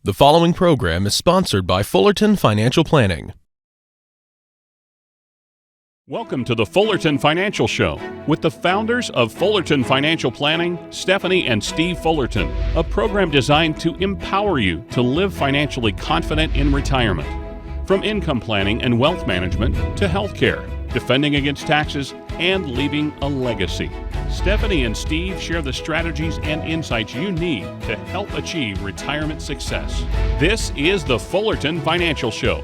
The following program is sponsored by Fullerton Financial Planning. Welcome to the Fullerton Financial Show with the founders of Fullerton Financial Planning, Stephanie and Steve Fullerton, a program designed to empower you to live financially confident in retirement. From income planning and wealth management to healthcare, defending against taxes, and leaving a legacy. Stephanie and Steve share the strategies and insights you need to help achieve retirement success. This is the Fullerton Financial Show.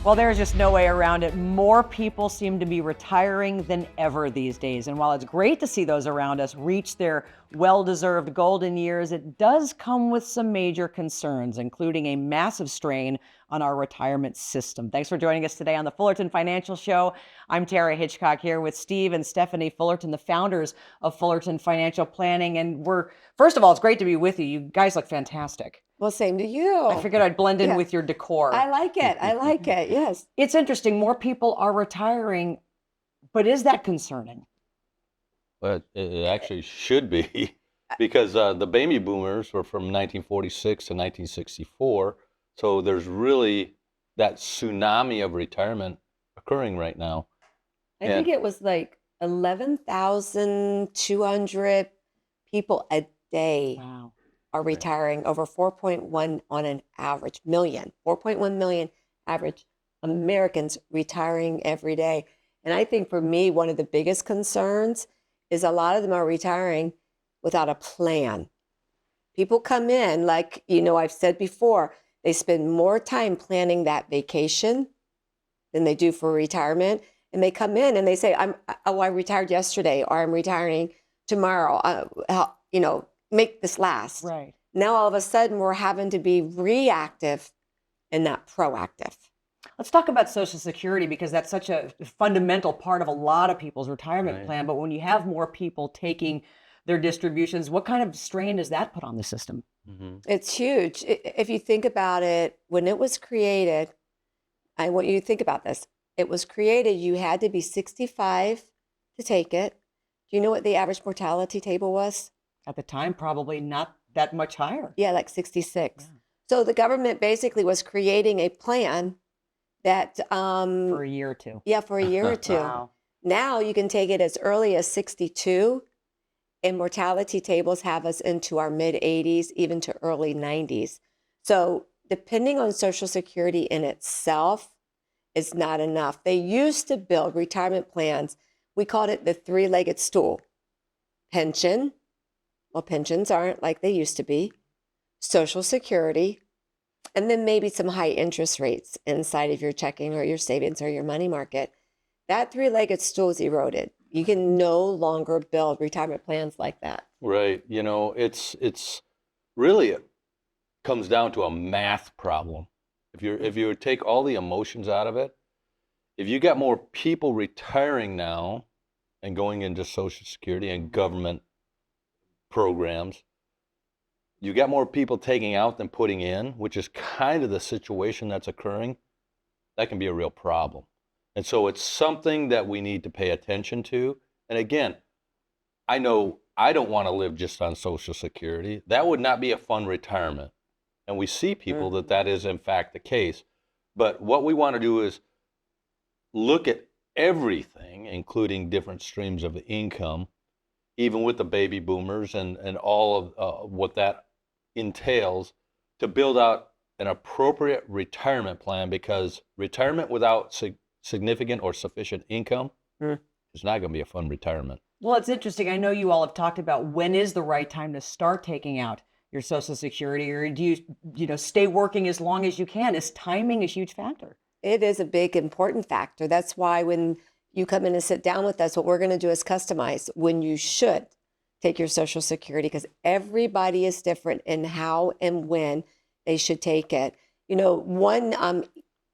Well, there's just no way around it. More people seem to be retiring than ever these days. And while it's great to see those around us reach their well-deserved golden years, it does come with some major concerns, including a massive strain on our retirement system. Thanks for joining us today on the Fullerton Financial Show. I'm Tara Hitchcock here with Steve and Stephanie Fullerton, the founders of Fullerton Financial Planning. And first of all, it's great to be with you. You guys look fantastic. Well, same to you. I figured I'd blend in with your decor. I like it. I like it. Yes. It's interesting. More people are retiring, but is that concerning? Well, it actually should be because the baby boomers were from 1946 to 1964. So there's really that tsunami of retirement occurring right now. I think it was like 11,200 people a day. Wow. Are retiring, over 4.1 on an average million, 4.1 million average Americans retiring every day. And I think for me, one of the biggest concerns is a lot of them are retiring without a plan. People come in, like, I've said before, they spend more time planning that vacation than they do for retirement. And they come in and they say, I retired yesterday, or I'm retiring tomorrow, make this last. Right. Now, all of a sudden, we're having to be reactive and not proactive. Let's talk about Social Security, because that's such a fundamental part of a lot of people's retirement plan. But when you have more people taking their distributions, what kind of strain does that put on the system? Mm-hmm. It's huge. If you think about it, when it was created, I want you to think about this. It was created, you had to be 65 to take it. Do you know what the average mortality table was? At the time, probably not that much higher. Yeah, like 66. Yeah. So the government basically was creating a plan that... for a year or two. Yeah, for a year or two. Wow. Now you can take it as early as 62, and mortality tables have us into our mid-80s, even to early 90s. So depending on Social Security in itself is not enough. They used to build retirement plans. We called it the three-legged stool. Pension. Well, pensions aren't like they used to be. Social Security, and then maybe some high interest rates inside of your checking or your savings or your money market. That three-legged stool is eroded. You can no longer build retirement plans like that. Right. It's really, it comes down to a math problem. If you take all the emotions out of it, if you got more people retiring now and going into Social Security and government programs, you got more people taking out than putting in, which is kind of the situation that's occurring. That can be a real problem. And so it's something that we need to pay attention to. And again, I know I don't want to live just on Social Security. That would not be a fun retirement. And we see people that is in fact the case. But what we want to do is look at everything, including different streams of income, even with the baby boomers and all of what that entails, to build out an appropriate retirement plan, because retirement without significant or sufficient income is not going to be a fun retirement. Well, it's interesting. I know you all have talked about when is the right time to start taking out your Social Security, or do you stay working as long as you can? Is timing a huge factor? It is a big, important factor. That's why when you come in and sit down with us, what we're going to do is customize when you should take your Social Security, because everybody is different in how and when they should take it. One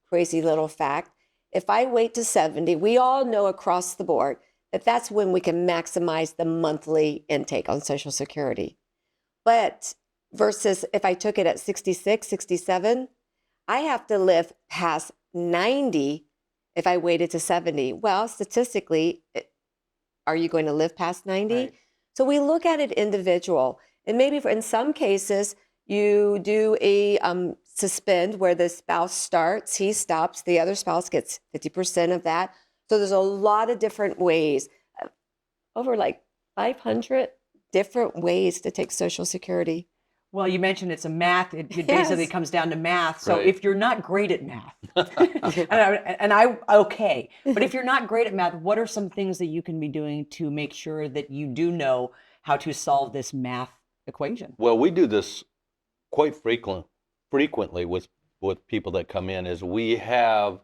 crazy little fact, if I wait to 70, we all know across the board that that's when we can maximize the monthly intake on Social Security. But versus if I took it at 66, 67, I have to live past 90 if I waited to 70. Well, statistically, are you going to live past 90? Right. So we look at it individual. And maybe in some cases, you do a suspend where the spouse starts, he stops, the other spouse gets 50% of that. So there's a lot of different ways, over like 500 different ways to take Social Security. Well, you mentioned it's a math. It basically Yes. comes down to math. So Right. if you're not great at math, okay, but if you're not great at math, what are some things that you can be doing to make sure that you do know how to solve this math equation? Well, we do this quite frequently with people that come in. Is we have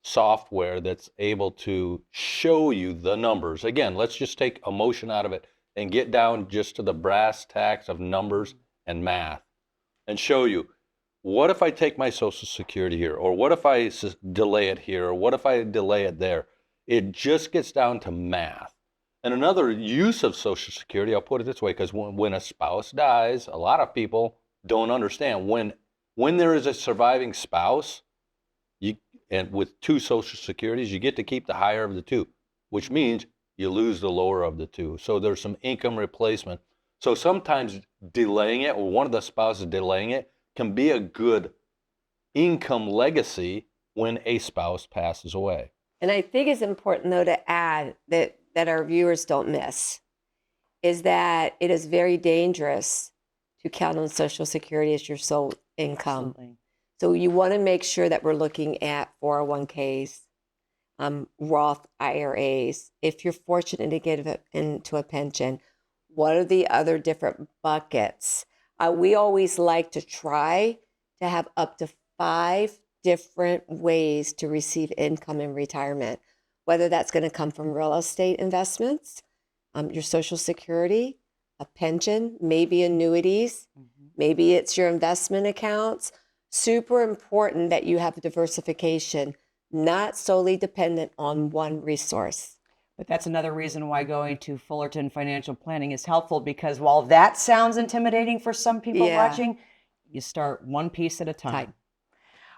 software that's able to show you the numbers. Again, let's just take emotion out of it and get down just to the brass tacks of numbers and math, and show you, what if I take my Social Security here, or what if I delay it here, or what if I delay it there? It just gets down to math. And another use of Social Security, I'll put it this way, because when a spouse dies, a lot of people don't understand when there is a surviving spouse, and with two Social Securities, you get to keep the higher of the two, which means you lose the lower of the two. So there's some income replacement. So sometimes delaying it, or one of the spouses delaying it, can be a good income legacy when a spouse passes away. And I think it's important, though, to add that our viewers don't miss, is that it is very dangerous to count on Social Security as your sole income. Absolutely. So you want to make sure that we're looking at 401ks, Roth IRAs. If you're fortunate to get into a pension, what are the other different buckets? We always like to try to have up to 5 different ways to receive income in retirement, whether that's going to come from real estate investments, your Social Security, a pension, maybe annuities, maybe it's your investment accounts. Super important that you have diversification, not solely dependent on one resource. But that's another reason why going to Fullerton Financial Planning is helpful, because while that sounds intimidating for some people watching, you start one piece at a time.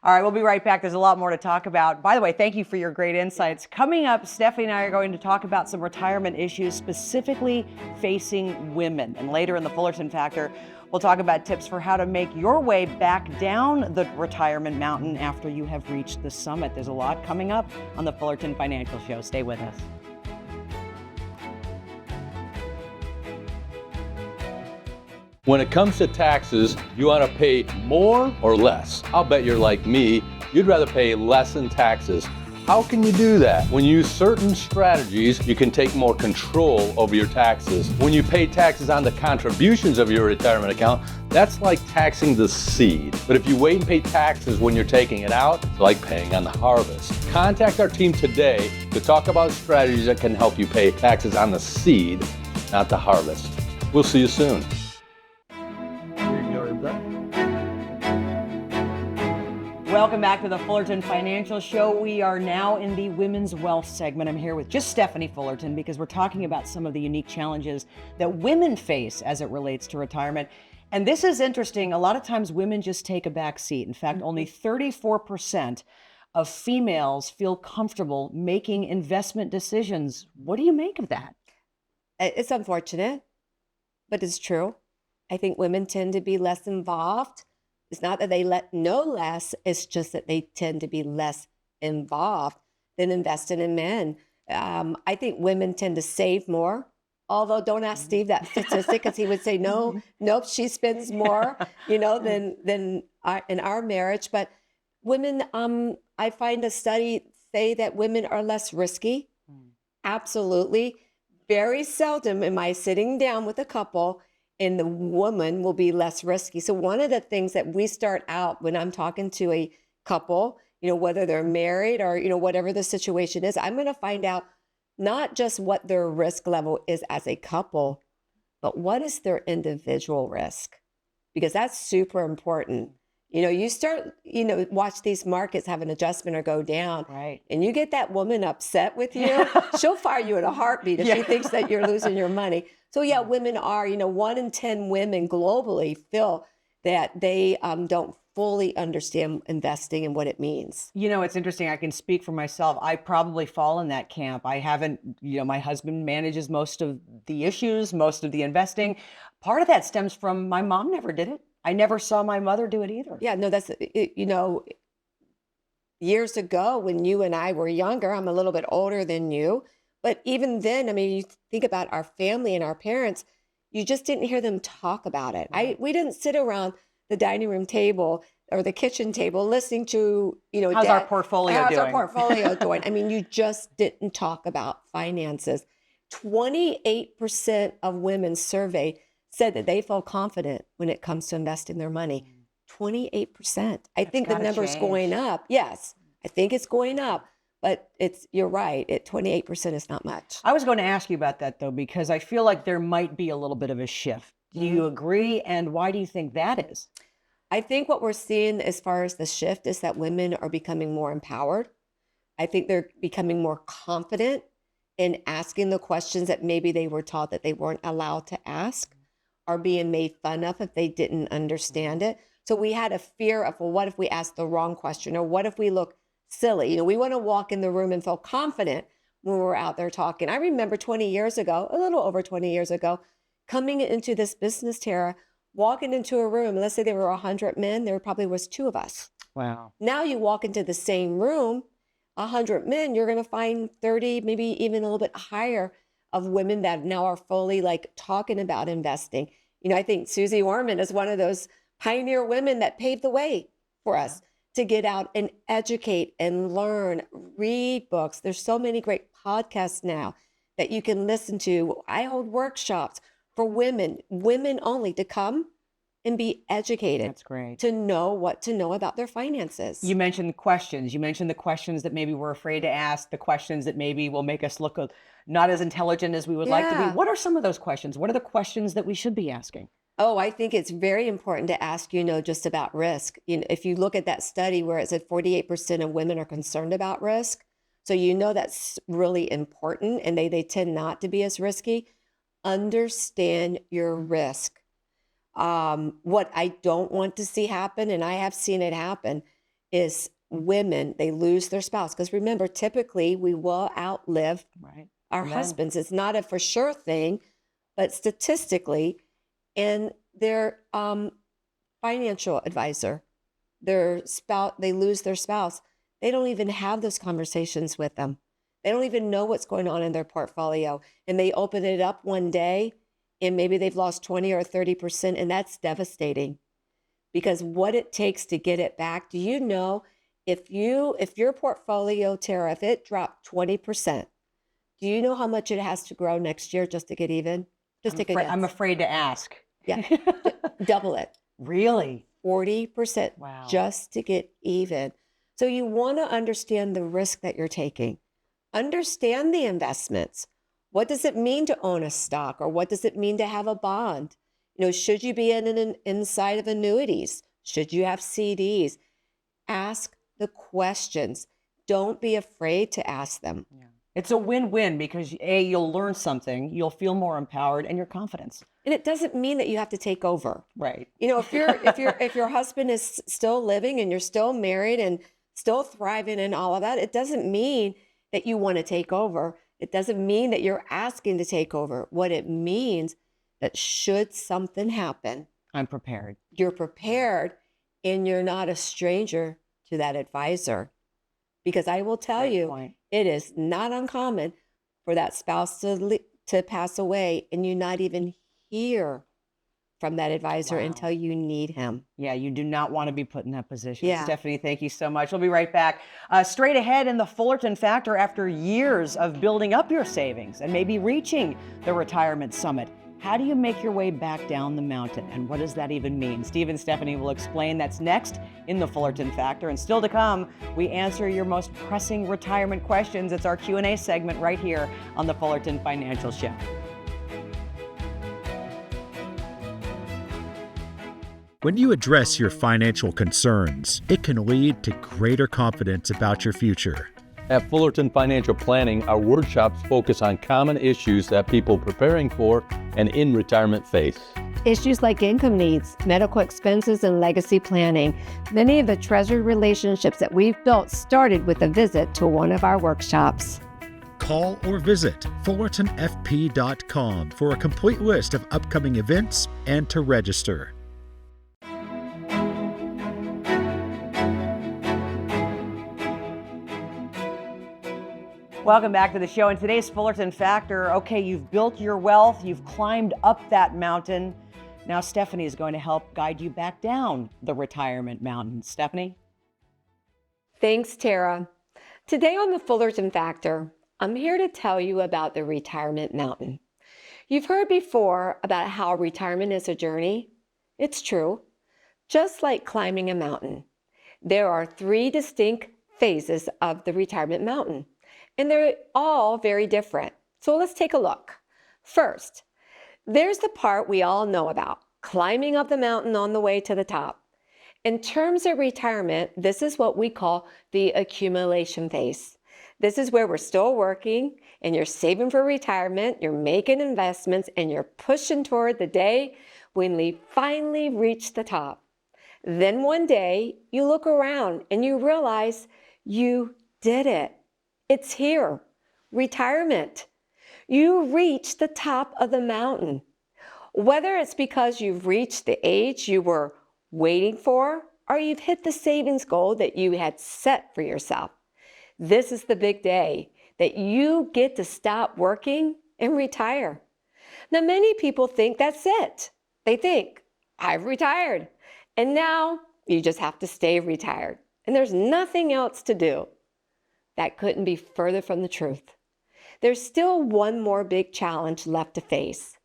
All right, we'll be right back. There's a lot more to talk about. By the way, thank you for your great insights. Coming up, Stephanie and I are going to talk about some retirement issues specifically facing women. And later in the Fullerton Factor, we'll talk about tips for how to make your way back down the retirement mountain after you have reached the summit. There's a lot coming up on the Fullerton Financial Show. Stay with us. When it comes to taxes, you want to pay more or less? I'll bet you're like me, you'd rather pay less in taxes. How can you do that? When you use certain strategies, you can take more control over your taxes. When you pay taxes on the contributions of your retirement account, that's like taxing the seed. But if you wait and pay taxes when you're taking it out, it's like paying on the harvest. Contact our team today to talk about strategies that can help you pay taxes on the seed, not the harvest. We'll see you soon. Welcome back to the Fullerton Financial Show. We are now in the Women's Wealth segment. I'm here with just Stephanie Fullerton because we're talking about some of the unique challenges that women face as it relates to retirement. And this is interesting. A lot of times women just take a back seat. In fact, only 34% of females feel comfortable making investment decisions. What do you make of that? It's unfortunate, but it's true. I think women tend to be less involved. It's not that they know less, it's just that they tend to be less involved than invested in men. I think women tend to save more, although don't ask Steve that statistic, because he would say, nope, she spends more, than in our marriage. But women, I find a study say that women are less risky. Absolutely. Very seldom am I sitting down with a couple and the woman will be less risky. So one of the things that we start out when I'm talking to a couple, whether they're married or, whatever the situation is, I'm going to find out not just what their risk level is as a couple, but what is their individual risk? Because that's super important. You start, watch these markets have an adjustment or go down. Right. And you get that woman upset with you, she'll fire you in a heartbeat if she thinks that you're losing your money. So yeah, women are, 1 in 10 women globally feel that they don't fully understand investing and what it means. It's interesting. I can speak for myself. I probably fall in that camp. I haven't, my husband manages most of the issues, most of the investing. part of that stems from my mom never did it. I never saw my mother do it either. Yeah, no, that's, years ago when you and I were younger, I'm a little bit older than you, but even then, I mean, you think about our family and our parents, you just didn't hear them talk about it. We didn't sit around the dining room table or the kitchen table listening to, How's our portfolio doing? How's our portfolio doing? I mean, you just didn't talk about finances. 28% of women surveyed said that they feel confident when it comes to investing their money. 28%. I think the number's going up. Yes, I think it's going up, but you're right. 28% is not much. I was going to ask you about that though, because I feel like there might be a little bit of a shift. Do you agree? And why do you think that is? I think what we're seeing as far as the shift is that women are becoming more empowered. I think they're becoming more confident in asking the questions that maybe they were taught that they weren't allowed to ask, or being made fun of if they didn't understand it. So we had a fear of, well, what if we ask the wrong question? Or what if we look silly? We want to walk in the room and feel confident when we're out there talking. I remember 20 years ago, a little over 20 years ago, coming into this business, Tara, walking into a room, let's say there were 100 men, there probably was 2 of us. Wow. Now you walk into the same room, 100 men, you're going to find 30, maybe even a little bit higher of women that now are fully talking about investing. I think Susie Orman is one of those pioneer women that paved the way for us to get out and educate and learn, read books. There's so many great podcasts now that you can listen to. I hold workshops for women only, to come and be educated. That's great. To know what to know about their finances. You mentioned questions. You mentioned the questions that maybe we're afraid to ask, the questions that maybe will make us look not as intelligent as we would like to be. What are some of those questions? What are the questions that we should be asking? Oh, I think it's very important to ask, just about risk. If you look at that study where it said 48% of women are concerned about risk, so that's really important, and they tend not to be as risky. Understand your risk. What I don't want to see happen, and I have seen it happen, is women, they lose their spouse. Because remember, typically we will outlive our husbands. It's not a for sure thing, but statistically, and their financial advisor, their spouse, they lose their spouse. They don't even have those conversations with them. They don't even know what's going on in their portfolio. And they open it up one day and maybe they've lost 20 or 30%, and that's devastating. Because what it takes to get it back, do you know, if your portfolio, Tara, if it dropped 20%, do you know how much it has to grow next year just to get even? I'm afraid to ask. Yeah, double it. Really? 40%. Wow. Just to get even. So you want to understand the risk that you're taking. Understand the investments. What does it mean to own a stock, or what does it mean to have a bond? Should you be inside of annuities? Should you have CDs? Ask the questions. Don't be afraid to ask them. Yeah. It's a win-win because you'll learn something, you'll feel more empowered, and your confidence. And it doesn't mean that you have to take over. Right. If your husband is still living and you're still married and still thriving and all of that, it doesn't mean that you want to take over. It doesn't mean that you're asking to take over. What it means that should something happen, I'm prepared. You're prepared, and you're not a stranger to that advisor. Because I will tell you, it is not uncommon for that spouse to pass away and you not even hear from that advisor until you need him. Yeah, you do not want to be put in that position. Yeah. Stephanie, thank you so much. We'll be right back. Straight ahead in the Fullerton Factor, after years of building up your savings and maybe reaching the retirement summit, how do you make your way back down the mountain? And what does that even mean? Steve and Stephanie will explain. That's next in the Fullerton Factor. And still to come, we answer your most pressing retirement questions. It's our Q&A segment right here on the Fullerton Financial Show. When you address your financial concerns, it can lead to greater confidence about your future. At Fullerton Financial Planning, our workshops focus on common issues that people preparing for and in retirement face. Issues like income needs, medical expenses, and legacy planning. Many of the treasured relationships that we've built started with a visit to one of our workshops. Call or visit fullertonfp.com for a complete list of upcoming events and to register. Welcome back to the show. In today's Fullerton Factor, okay, you've built your wealth, you've climbed up that mountain. Now Stephanie is going to help guide you back down the retirement mountain. Stephanie? Thanks, Tara. Today on the Fullerton Factor, I'm here to tell you about the retirement mountain. You've heard before about how retirement is a journey. It's true. Just like climbing a mountain, there are 3 distinct phases of the retirement mountain, and they're all very different. So let's take a look. First, there's the part we all know about, climbing up the mountain on the way to the top. In terms of retirement, this is what we call the accumulation phase. This is where we're still working and you're saving for retirement, you're making investments, and you're pushing toward the day when we finally reach the top. Then one day you look around and you realize you did it. It's here, retirement. You reached the top of the mountain. Whether it's because you've reached the age you were waiting for, or you've hit the savings goal that you had set for yourself. This is the big day that you get to stop working and retire. Now, many people think that's it. They think, I've retired, and now you just have to stay retired, and there's nothing else to do. That couldn't be further from the truth. There's still one more big challenge left to face.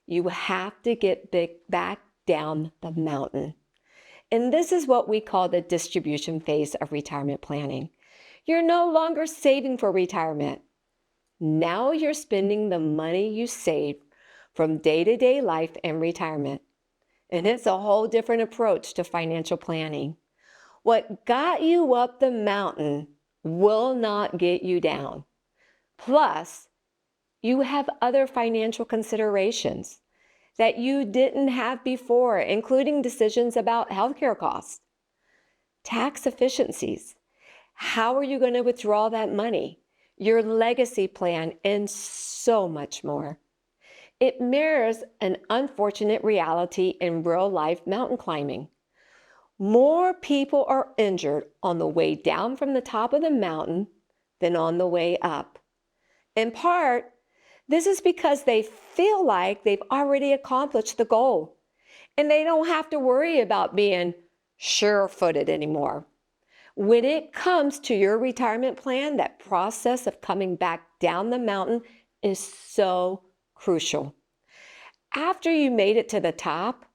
You have to get back down the mountain. And this is what we call the distribution phase of retirement planning. You're no longer saving for retirement. Now you're spending the money you saved from day-to-day life and retirement. And it's a whole different approach to financial planning. What got you up the mountain will not get you down. Plus, you have other financial considerations that you didn't have before, including decisions about healthcare costs, tax efficiencies, how are you going to withdraw that money, your legacy plan, and so much more. It mirrors an unfortunate reality in real life mountain climbing. More people are injured on the way down from the top of the mountain than on the way up. In part, this is because they feel like they've already accomplished the goal, and they don't have to worry about being sure-footed anymore. When it comes to your retirement plan, that process of coming back down the mountain is so crucial. After you made it to the top,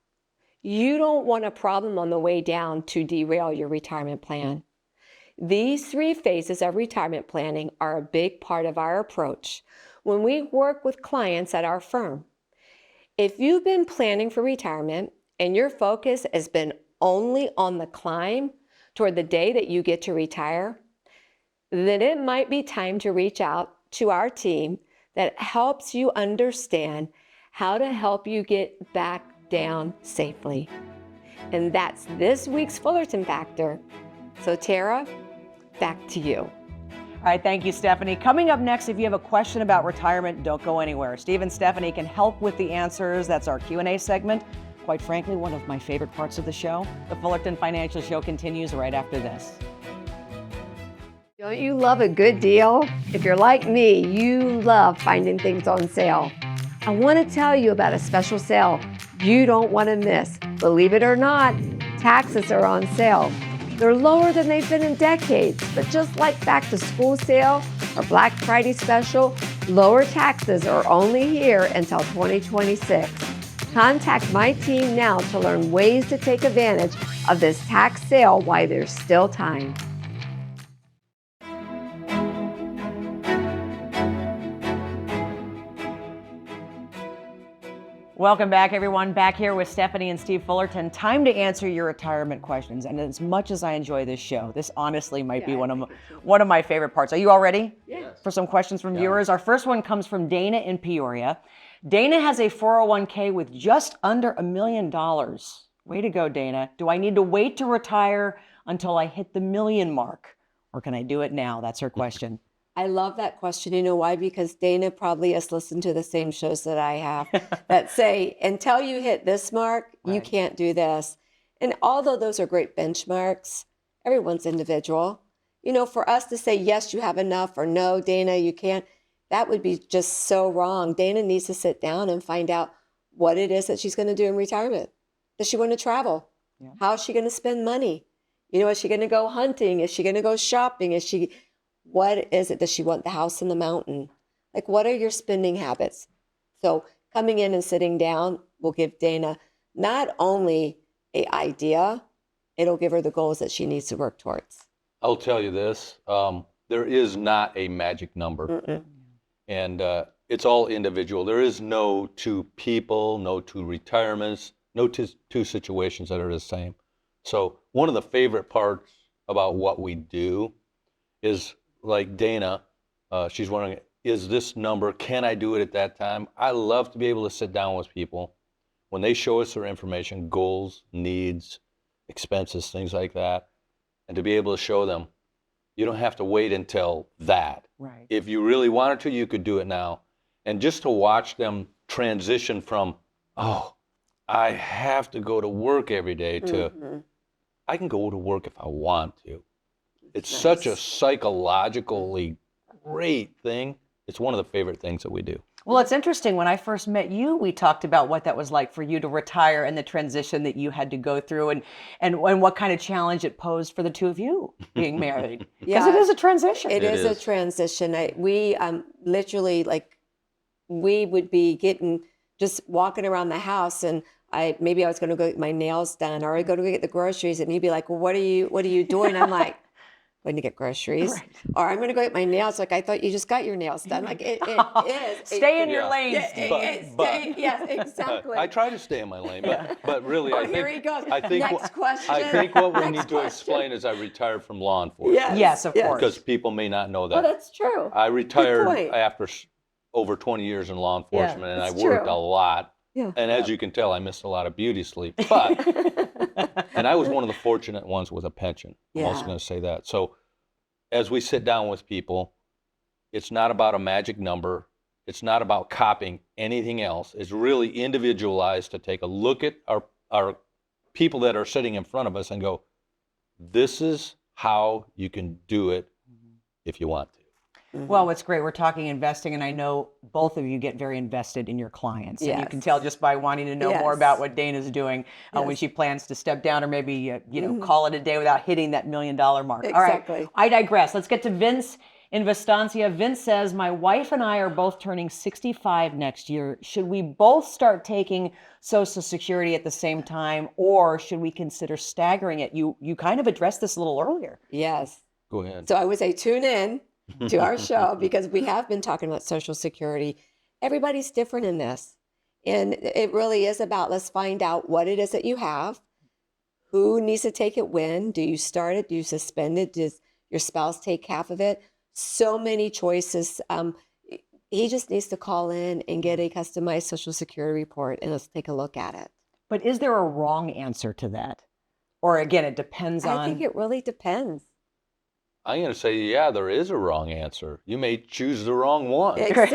you don't want a problem on the way down to derail your retirement plan. These 3 phases of retirement planning are a big part of our approach when we work with clients at our firm. If you've been planning for retirement and your focus has been only on the climb toward the day that you get to retire, then it might be time to reach out to our team that helps you understand how to help you get back down safely. And that's this week's Fullerton Factor. So Tara, back to you. All right, thank you, Stephanie. Coming up next, if you have a question about retirement, don't go anywhere. Steve and Stephanie can help with the answers. That's our Q&A segment. Quite frankly, one of my favorite parts of the show. The Fullerton Financial Show continues right after this. Don't you love a good deal? If you're like me, you love finding things on sale. I want to tell you about a special sale you don't want to miss. Believe it or not, taxes are on sale. They're lower than they've been in decades, but just like back to school sale or Black Friday special, lower taxes are only here until 2026. Contact my team now to learn ways to take advantage of this tax sale while there's still time. Welcome back, everyone. Back here with Stephanie and Steve Fullerton. Time to answer your retirement questions. And as much as I enjoy this show, this honestly might be one of my favorite parts. Are you all ready? Yes. For some questions from viewers? Our first one comes from Dana in Peoria. Dana has a 401k with just under $1 million. Way to go, Dana. Do I need to wait to retire until I hit the million mark? Or can I do it now? That's her question. I love that question. You know why? Because Dana probably has listened to the same shows that I have that say, until you hit this mark, you Right. can't do this. And although those are great benchmarks, everyone's individual. You know, for us to say, yes, you have enough, or no, Dana, you can't, that would be just so wrong. Dana needs to sit down and find out what it is that she's going to do in retirement. Does she want to travel? Yeah. How is she going to spend money? You know, is she going to go hunting? Is she going to go shopping? What is it? Does she want the house in the mountain? Like, what are your spending habits? So coming in and sitting down will give Dana not only an idea, it'll give her the goals that she needs to work towards. I'll tell you this, there is not a magic number. Mm-mm. And it's all individual. There is no two people, no two retirements, no two situations that are the same. So one of the favorite parts about what we do is, like Dana, she's wondering, is this number, can I do it at that time? I love to be able to sit down with people when they show us their information, goals, needs, expenses, things like that, and to be able to show them, you don't have to wait until that. Right. If you really wanted to, you could do it now. And just to watch them transition from, oh, I have to go to work every day, to I can go to work if I want to. It's Nice. such a psychologically great thing. It's one of the favorite things that we do. Well, it's interesting. When I first met you, we talked about what that was like for you to retire and the transition that you had to go through, and what kind of challenge it posed for the two of you being married. Because it Yeah. is a transition. It is a is. transition. We literally, like, we would be just walking around the house, and maybe I was going to go get my nails done, or I go to get the groceries, and he'd be like, well, what are you doing? I'm like, going to get groceries, Right. or I'm going to go get my nails. Like, I thought you just got your nails done. Like, it is. Stay in your Yeah. lane, Yeah, Steve. yes, exactly. I try to stay in my lane, but really, Oh, I think here he goes. I think Next question. I think what we Next need to question. explain is I retired from law enforcement, Yes, of course. because people may not know Well, that. that's true. I retired point. after over 20 years in law enforcement, and I that's worked true. a lot. Yeah. And as you can tell, I missed a lot of beauty sleep. But and I was one of the fortunate ones with a pension. I'm also Yeah. going to say that. So as we sit down with people, it's not about a magic number. It's not about copying anything else. It's really individualized to take a look at our people that are sitting in front of us and go, this is how you can do it if you want to. Well, what's great, we're talking investing, and I know both of you get very invested in your clients. And you can Yes. tell just by wanting to know more Yes. about what Dana's doing when Yes. she plans to step down, or maybe, call it a day without hitting that $1 million mark. All right, Exactly. I digress. Let's get to Vince in Vistancia. Vince says, my wife and I are both turning 65 next year. Should we both start taking Social Security at the same time, or should we consider staggering it? You kind of addressed this a little earlier. Yes. Go ahead. So I would say tune in to our show, because we have been talking about Social Security. Everybody's different in this. And it really is about, let's find out what it is that you have, who needs to take it when, do you start it, do you suspend it, does your spouse take half of it? So many choices. He just needs to call in and get a customized Social Security report, and let's take a look at it. But is there a wrong answer to that? Or again, it depends on. I think it really depends. I'm going to say, yeah, there is a wrong answer. You may choose the wrong one. Yeah, that's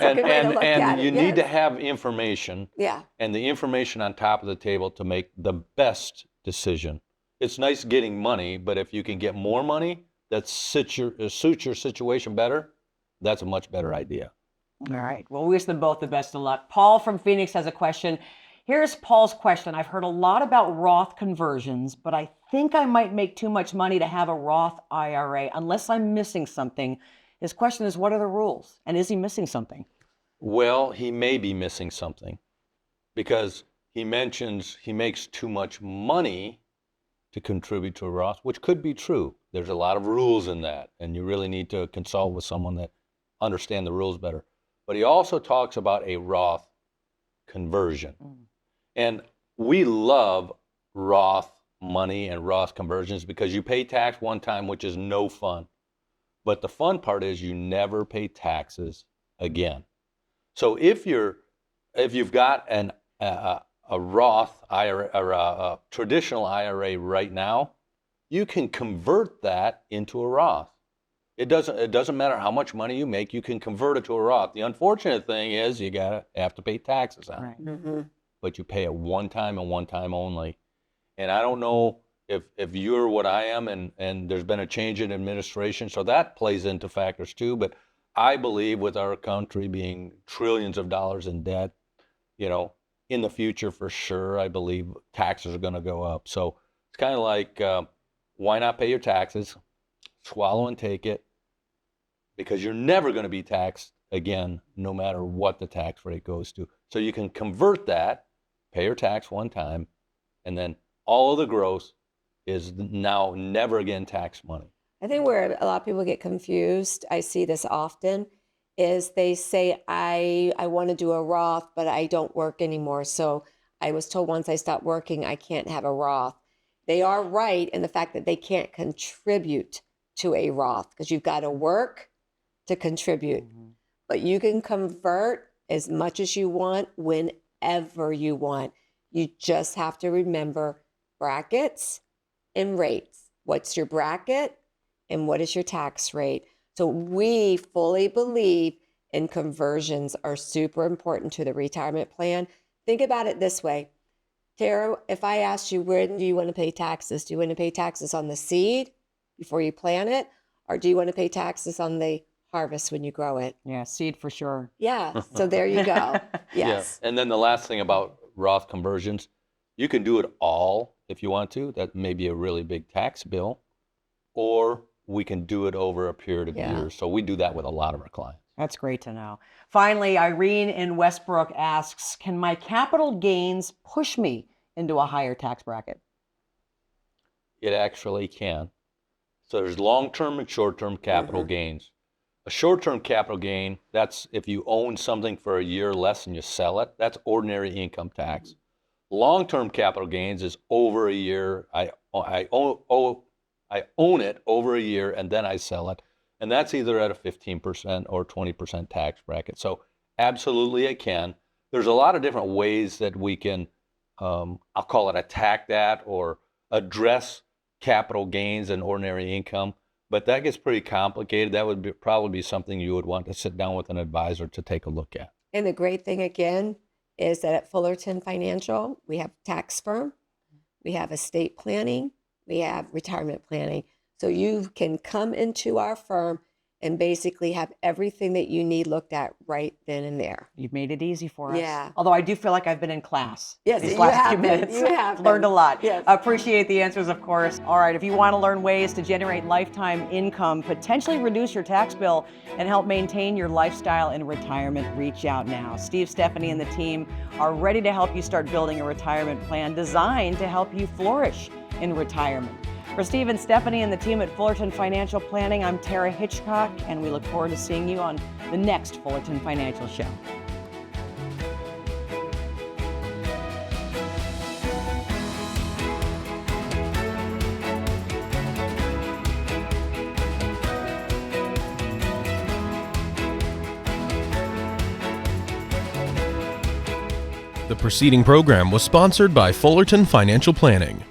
a good way to look at it. You need to Yes. have information, Yeah. and the information on top of the table to make the best decision. It's nice getting money, but if you can get more money that suits your situation better, that's a much better idea. All right. Well, we wish them both the best of luck. Paul from Phoenix has a question. Here's Paul's question. I've heard a lot about Roth conversions, but I think I might make too much money to have a Roth IRA unless I'm missing something. His question is, what are the rules? And is he missing something? Well, he may be missing something, because he mentions he makes too much money to contribute to a Roth, which could be true. There's a lot of rules in that, and you really need to consult with someone that understands the rules better. But he also talks about a Roth conversion. And we love Roth money and Roth conversions because you pay tax one time, which is no fun. But the fun part is you never pay taxes again. So if you've got a Roth IRA or a traditional IRA right now, you can convert that into a Roth. It doesn't matter how much money you make, you can convert it to a Roth. The unfortunate thing is you have to pay taxes on it. Right. Mm-hmm. But you pay it one time and one time only. And I don't know if you're what I am, and there's been a change in administration, so that plays into factors too. But I believe with our country being trillions of dollars in debt, in the future for sure, I believe taxes are going to go up. So it's kind of like, why not pay your taxes, swallow and take it, because you're never going to be taxed again, no matter what the tax rate goes to. So you can convert that, pay your tax one time, and then all of the gross is now never again tax money. I think where a lot of people get confused, I see this often, is they say, I want to do a Roth, but I don't work anymore. So I was told once I stop working, I can't have a Roth. They are right in the fact that they can't contribute to a Roth because you've got to work to contribute. Mm-hmm. But you can convert as much as you want whenever you want. You just have to remember brackets and rates. What's your bracket and what is your tax rate? So we fully believe in conversions are super important to the retirement plan. Think about it this way. Tara, if I asked you, when do you want to pay taxes? Do you want to pay taxes on the seed before you plant it? Or do you want to pay taxes on the harvest when you grow it? Yeah, seed for sure. Yeah, so there you go. Yes. Yeah. And then the last thing about Roth conversions, you can do it all if you want to. That may be a really big tax bill, or we can do it over a period of years. So we do that with a lot of our clients. That's great to know. Finally, Irene in Westbrook asks, can my capital gains push me into a higher tax bracket? It actually can. So there's long-term and short-term capital gains. A short-term capital gain, that's if you own something for a year or less and you sell it, that's ordinary income tax. Long-term capital gains is over a year. I own it over a year and then I sell it. And that's either at a 15% or 20% tax bracket. So absolutely it can. There's a lot of different ways that we can, I'll call it attack that or address capital gains and ordinary income. But that gets pretty complicated. That would probably be something you would want to sit down with an advisor to take a look at. And the great thing again is that at Fullerton Financial, we have tax firm, we have estate planning, we have retirement planning. So you can come into our firm and basically have everything that you need looked at right then and there. You've made it easy for us. Yeah. Although I do feel like I've been in class. Yes, these you last have few been. minutes. You have Learned a been. lot. Yes. Appreciate the answers, of course. All right, if you want to learn ways to generate lifetime income, potentially reduce your tax bill, and help maintain your lifestyle in retirement, reach out now. Steve, Stephanie, and the team are ready to help you start building a retirement plan designed to help you flourish in retirement. For Steve and Stephanie and the team at Fullerton Financial Planning, I'm Tara Hitchcock, and we look forward to seeing you on the next Fullerton Financial Show. The preceding program was sponsored by Fullerton Financial Planning.